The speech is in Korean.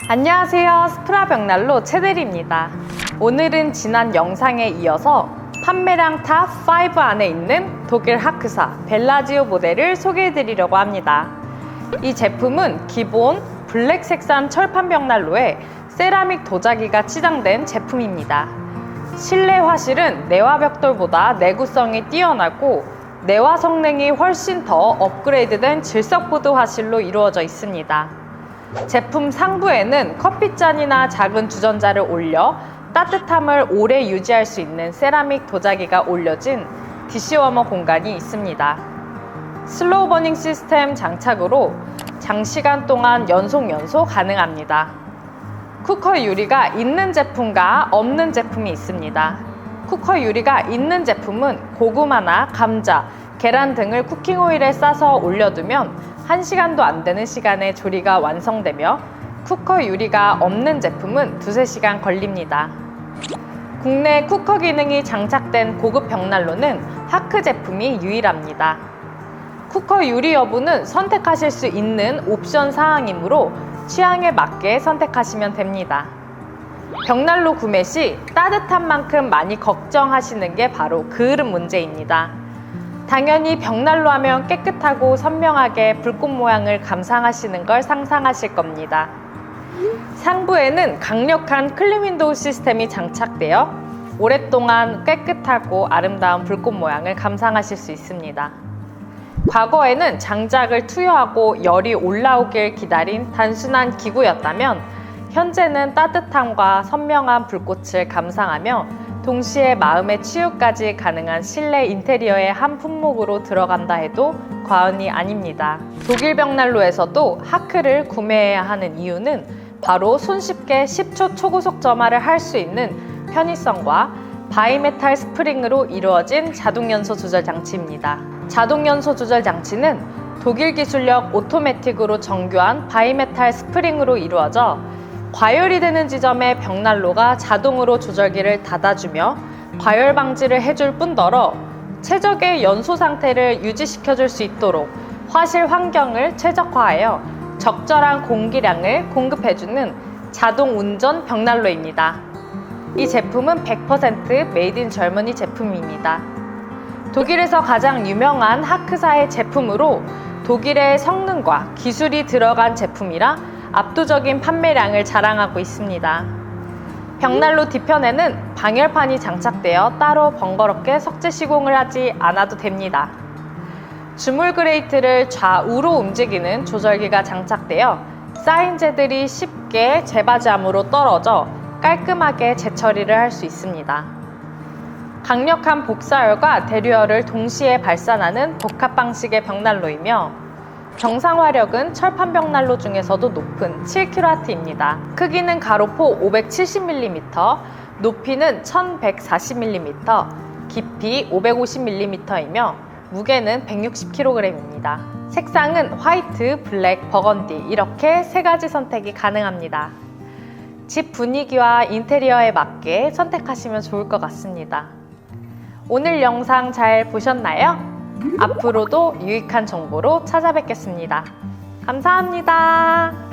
안녕하세요. 스프라 벽난로 최대리입니다. 오늘은 지난 영상에 이어서 판매량 탑 5 안에 있는 독일 하크사 벨라지오 모델을 소개해 드리려고 합니다. 이 제품은 기본 블랙 색상 철판 벽난로에 세라믹 도자기가 치장된 제품입니다. 실내 화실은 내화 벽돌보다 내구성이 뛰어나고 내화 성능이 훨씬 더 업그레이드된 질석보드 화실로 이루어져 있습니다. 제품 상부에는 커피잔이나 작은 주전자를 올려 따뜻함을 오래 유지할 수 있는 세라믹 도자기가 올려진 디시워머 공간이 있습니다. 슬로우 버닝 시스템 장착으로 장시간 동안 연속 가능합니다. 쿠커 유리가 있는 제품과 없는 제품이 있습니다. 쿠커 유리가 있는 제품은 고구마나 감자, 계란 등을 쿠킹 오일에 싸서 올려두면 1시간도 안 되는 시간에 조리가 완성되며 쿠커 유리가 없는 제품은 2~3시간 걸립니다. 국내 쿠커 기능이 장착된 고급 벽난로는 하크 제품이 유일합니다. 쿠커 유리 여부는 선택하실 수 있는 옵션 사항이므로 취향에 맞게 선택하시면 됩니다. 벽난로 구매 시 따뜻한 만큼 많이 걱정하시는 게 바로 그을음 문제입니다. 당연히 벽난로 하면 깨끗하고 선명하게 불꽃 모양을 감상하시는 걸 상상하실 겁니다. 상부에는 강력한 클린 윈도우 시스템이 장착되어 오랫동안 깨끗하고 아름다운 불꽃 모양을 감상하실 수 있습니다. 과거에는 장작을 투여하고 열이 올라오길 기다린 단순한 기구였다면 현재는 따뜻함과 선명한 불꽃을 감상하며 동시에 마음의 치유까지 가능한 실내 인테리어의 한 품목으로 들어간다 해도 과언이 아닙니다. 독일 벽난로에서도 하크를 구매해야 하는 이유는 바로 손쉽게 10초 초고속 점화를 할 수 있는 편의성과 바이메탈 스프링으로 이루어진 자동 연소 조절 장치입니다. 자동 연소 조절 장치는 독일 기술력 오토매틱으로 정교한 바이메탈 스프링으로 이루어져 과열이 되는 지점에 벽난로가 자동으로 조절기를 닫아주며 과열 방지를 해줄 뿐더러 최적의 연소 상태를 유지시켜줄 수 있도록 화실 환경을 최적화하여 적절한 공기량을 공급해주는 자동 운전 벽난로입니다. 이 제품은 100% 메이드 인 젊은이 제품입니다. 독일에서 가장 유명한 하크사의 제품으로 독일의 성능과 기술이 들어간 제품이라 압도적인 판매량을 자랑하고 있습니다. 벽난로 뒤편에는 방열판이 장착되어 따로 번거롭게 석재 시공을 하지 않아도 됩니다. 주물 그레이트를 좌우로 움직이는 조절기가 장착되어 쌓인 재들이 쉽게 재바지함으로 떨어져 깔끔하게 재처리를 할 수 있습니다. 강력한 복사열과 대류열을 동시에 발산하는 복합 방식의 벽난로이며 정상 화력은 철판 벽난로 중에서도 높은 7kW입니다. 크기는 가로포 570mm, 높이는 1140mm, 깊이 550mm이며 무게는 160kg입니다. 색상은 화이트, 블랙, 버건디 이렇게 3가지 선택이 가능합니다. 집 분위기와 인테리어에 맞게 선택하시면 좋을 것 같습니다. 오늘 영상 잘 보셨나요? 앞으로도 유익한 정보로 찾아뵙겠습니다. 감사합니다.